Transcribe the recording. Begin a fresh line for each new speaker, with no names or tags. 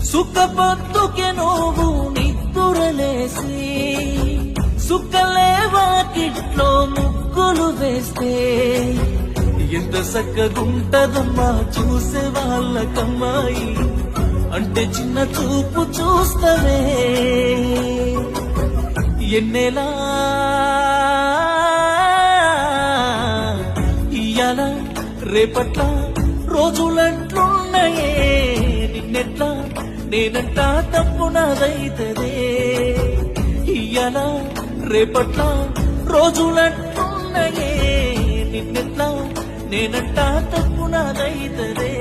సుఖపొద్దుకే నువ్వు నిద్దురలేసి సుక్కలే వాకిట్లో ముగ్గులు వేస్తే ఎంత చక్కగుంటదమ్మా చూసే వాళ్ళకమ్మాయి అంటే చిన్న చూపు చూస్తవే ఎన్నెలా ఇయ్యాల రేపట్ల రోజులంట్లున్నాయే నిన్నెట్లా నేనంటా తప్పు నాదైతదే ఇయ్యాల రేపట్ల రోజులంట్లున్నాయే నిన్నెట్లా నేనంటా తప్పు నాదైతదే